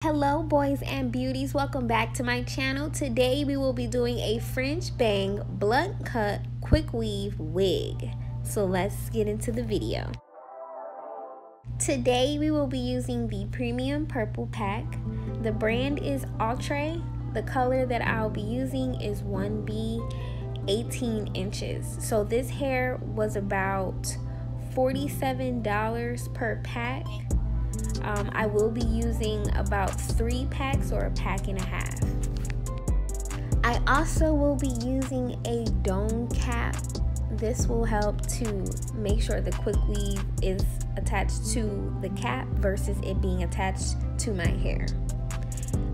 Hello boys and beauties, welcome back to my channel. Today we will be doing a French bang blunt cut quick weave wig. So let's get into the video. Today we will be using the premium purple pack. The brand is Outre. The color that I'll be using is 1B 18 inches. So this hair was about $47 per pack. I will be using about 3 packs or a pack and a half. I also will be using a dome cap. This will help to make sure the quick weave is attached to the cap versus it being attached to my hair.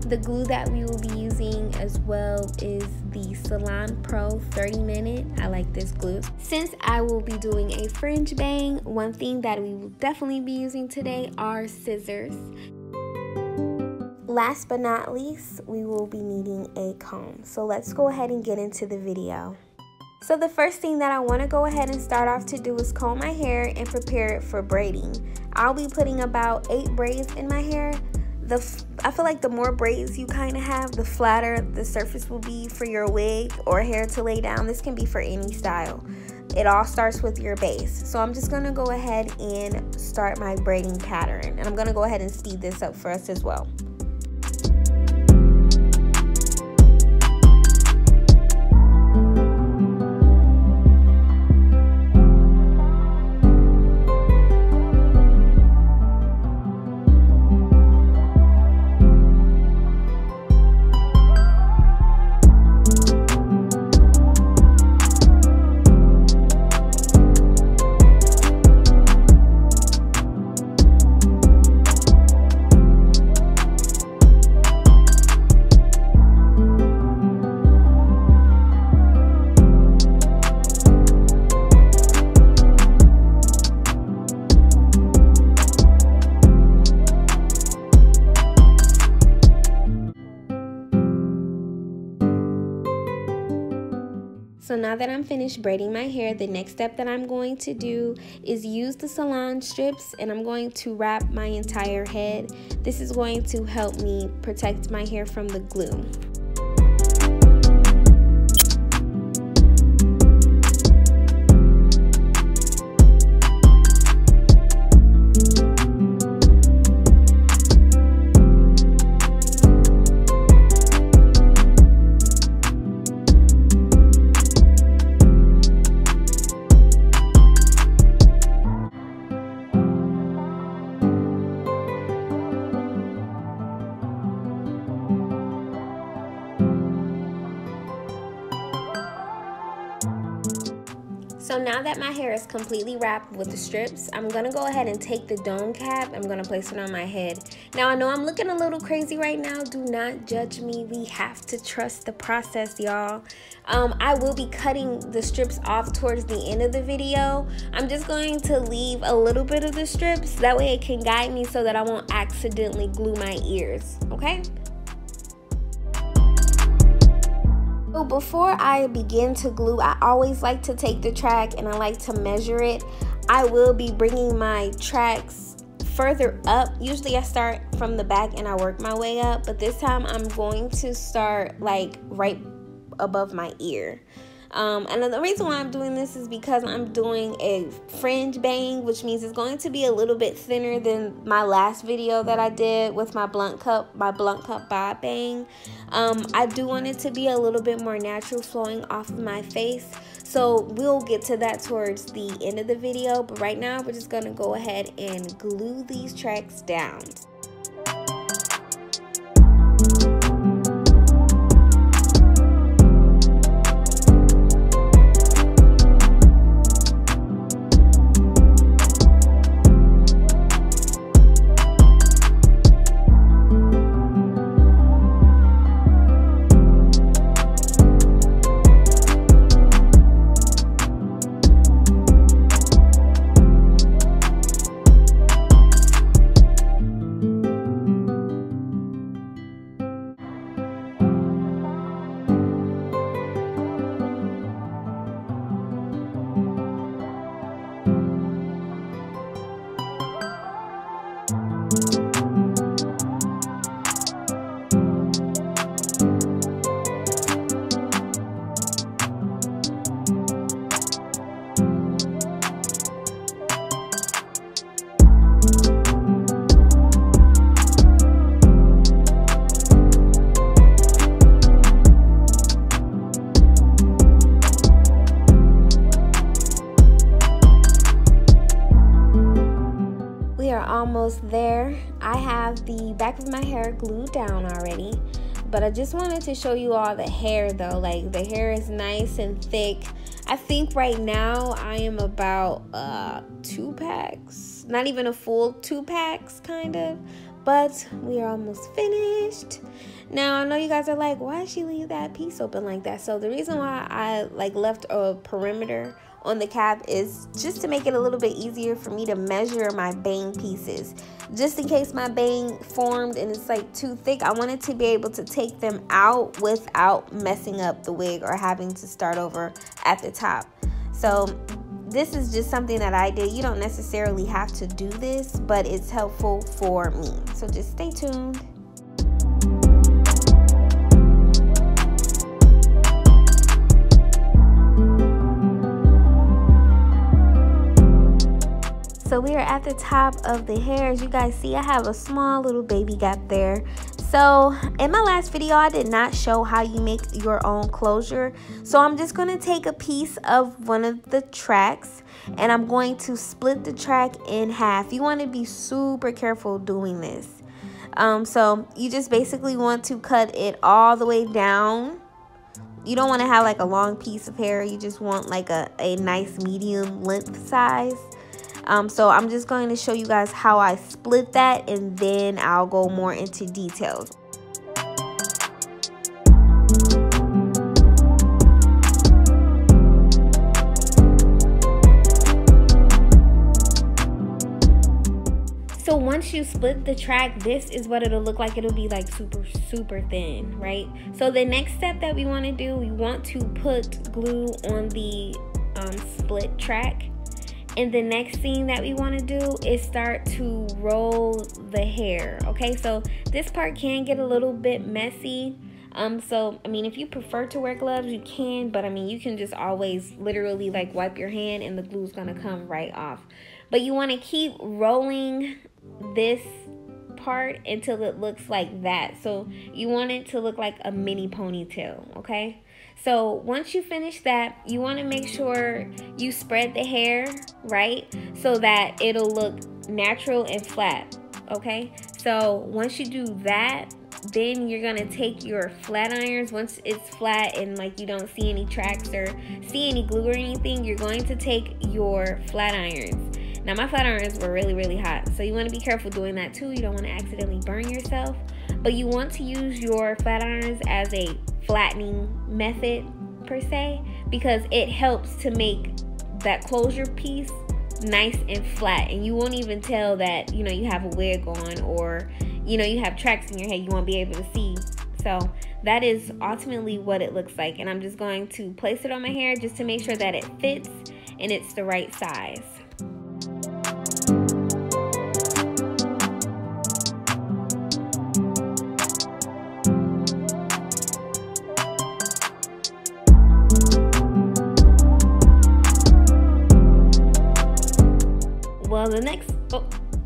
The glue that we will be using as well is the Salon Pro 30 Minute. I like this glue. Since I will be doing a French bang, one thing that we will definitely be using today are scissors. Last but not least, we will be needing a comb. So let's go ahead and get into the video. So the first thing that I want to go ahead and start off to do is comb my hair and prepare it for braiding. I'll be putting about 8 braids in my hair. I feel like the more braids you kind of have, the flatter the surface will be for your wig or hair to lay down. This can be for any style. It all starts with your base. So I'm just going to go ahead and start my braiding pattern. And I'm going to go ahead and speed this up for us as well. So now that I'm finished braiding my hair, the next step that I'm going to do is use the salon strips, and I'm going to wrap my entire head. This is going to help me protect my hair from the glue. So now that my hair is completely wrapped with the strips, I'm going to go ahead and take the dome cap. I'm going to place it on my head. Now I know I'm looking a little crazy right now. Do not judge me. We have to trust the process, y'all. I will be cutting the strips off towards the end of the video. I'm just going to leave a little bit of the strips. That way it can guide me so that I won't accidentally glue my ears, okay? So before I begin to glue, I always like to take the track and I like to measure it. I will be bringing my tracks further up. Usually I start from the back and I work my way up, but this time I'm going to start like right above my ear. And the reason why I'm doing this is because I'm doing a fringe bang, which means it's going to be a little bit thinner than my last video that I did with my blunt cut bob bang. I do want it to be a little bit more natural, flowing off of my face. So we'll get to that towards the end of the video, but right now we're just gonna go ahead and glue these tracks down. back of my hair glued down already, but I just wanted to show you all the hair though. Like, the hair is nice and thick. I think right now I am about 2 packs, not even a full 2 packs kind of, but we are almost finished. Now I know you guys are like, why did she leave that piece open like that? So the reason why I left a perimeter on the cap is just to make it a little bit easier for me to measure my bang pieces. Just in case my bang formed and it's like too thick, I wanted to be able to take them out without messing up the wig or having to start over at the top. So this is just something that I did. You don't necessarily have to do this, but it's helpful for me. So just stay tuned. So we are at the top of the hair. As you guys see, I have a small little baby gap there. So in my last video, I did not show how you make your own closure. So I'm just going to take a piece of one of the tracks and I'm going to split the track in half. You want to be super careful doing this. So you just basically want to cut it all the way down. You don't want to have like a long piece of hair. You just want like a nice medium length size. So I'm just going to show you guys how I split that, and then I'll go more into details. So once you split the track, this is what it'll look like. It'll be like super thin, right? So the next step that we want to do, we want to put glue on the split track. And the next thing that we want to do is start to roll the hair. Okay, so this part can get a little bit messy. So I mean, if you prefer to wear gloves, you can, but I mean, you can just always literally like wipe your hand and the glue's gonna come right off. But you want to keep rolling this part until it looks like that. So you want it to look like a mini ponytail, okay? So once you finish that, you want to make sure you spread the hair, right? So that it'll look natural and flat, okay? So once you do that, then you're going to take your flat irons. Once it's flat and like you don't see any tracks or see any glue or anything, you're going to take your flat irons. Now my flat irons were really hot, so you want to be careful doing that too. You don't want to accidentally burn yourself, but you want to use your flat irons as a flattening method per se, because it helps to make that closure piece nice and flat, and you won't even tell that, you know, you have a wig on, or you know, you have tracks in your head. You won't be able to see. So that is ultimately what it looks like, and I'm just going to place it on my hair just to make sure that it fits and it's the right size. Well, the next,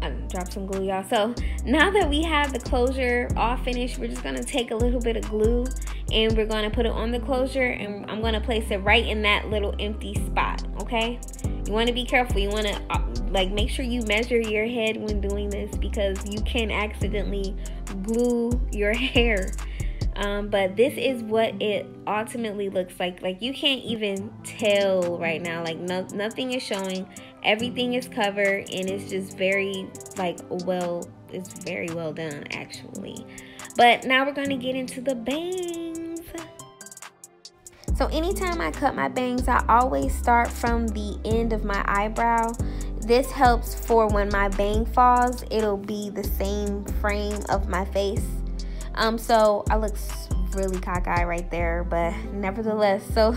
I dropped some glue, y'all. So now that we have the closure all finished, we're just gonna take a little bit of glue and we're gonna put it on the closure, and I'm gonna place it right in that little empty spot, okay? You wanna be careful. You wanna like make sure you measure your head when doing this, because you can accidentally glue your hair. But this is what it ultimately looks like. Like, you can't even tell right now. Like, nothing is showing. Everything is covered, and it's just very it's very well done actually. But now we're going to get into the bangs. So anytime I cut my bangs, I always start from the end of my eyebrow. This helps for when my bang falls, it'll be the same frame of my face. So I look really cockeyed right there, but nevertheless, so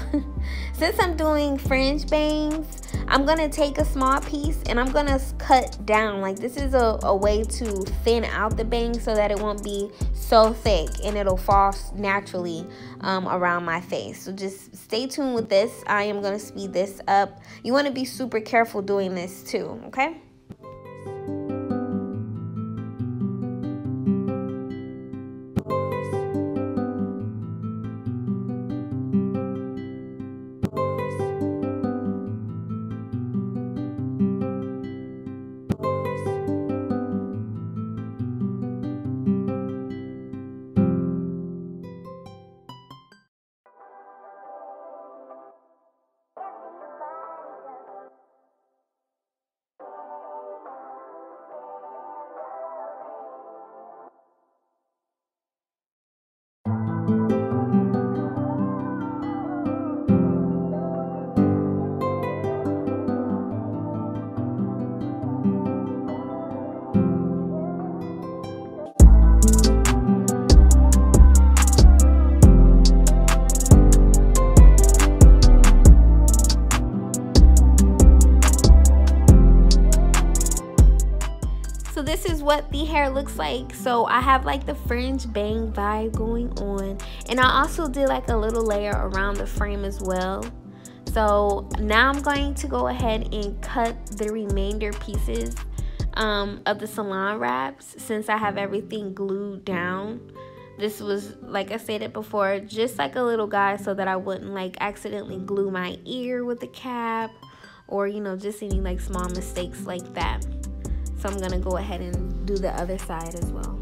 since I'm doing fringe bangs, I'm gonna take a small piece and I'm gonna cut down. Like, this is a way to thin out the bang so that it won't be so thick and it'll fall naturally around my face. So just stay tuned with this. I am gonna speed this up. You want to be super careful doing this too, okay? what the hair looks like. So I have like the fringe bang vibe going on, and I also did like a little layer around the frame as well. So now I'm going to go ahead and cut the remainder pieces of the salon wraps, since I have everything glued down. This was, like I stated before, just like a little guide so that I wouldn't like accidentally glue my ear with the cap, or you know, just any like small mistakes like that. So I'm gonna go ahead and do the other side as well.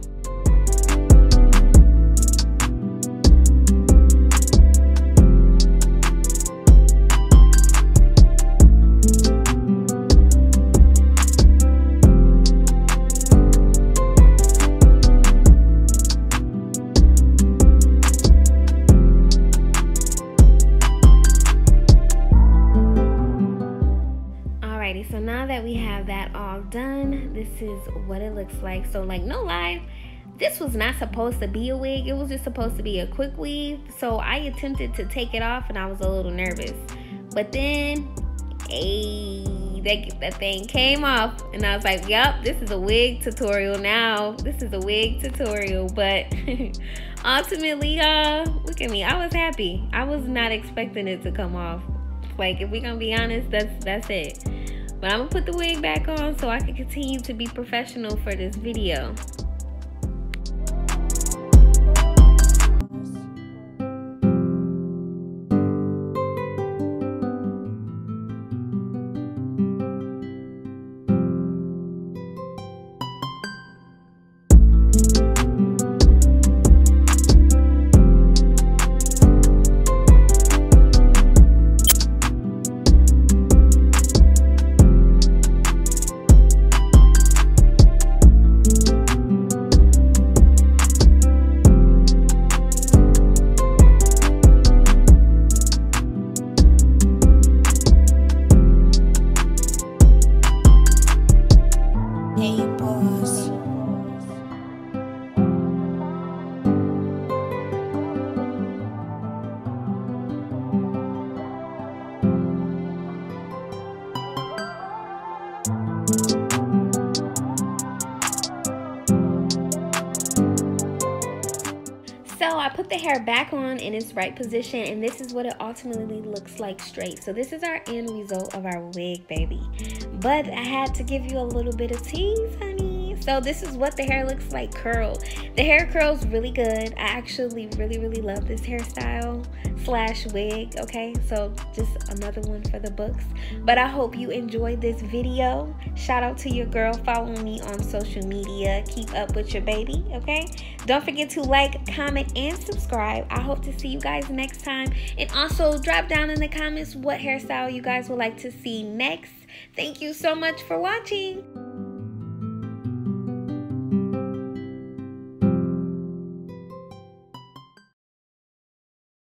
So now that we have that all done, this is what it looks like. So like, no lie, this was not supposed to be a wig. It was just supposed to be a quick weave. So I attempted to take it off and I was a little nervous, but then that thing came off and I was like, yep, this is a wig tutorial now. This is a wig tutorial. But ultimately, look at me, I was happy. I was not expecting it to come off. Like, if we're gonna be honest, that's it. But I'm gonna put the wig back on so I can continue to be professional for this video. So I put the hair back on in its right position, and this is what it ultimately looks like straight. So this is our end result of our wig, baby. But I had to give you a little bit of tease, honey. So this is what the hair looks like curled. The hair curls really good. I actually really love this hairstyle slash wig, okay? So just another one for the books. But I hope you enjoyed this video. Shout out to your girl. Follow me on social media. Keep up with your baby, okay? Don't forget to like, comment, and subscribe. I hope to see you guys next time. And also drop down in the comments what hairstyle you guys would like to see next. Thank you so much for watching.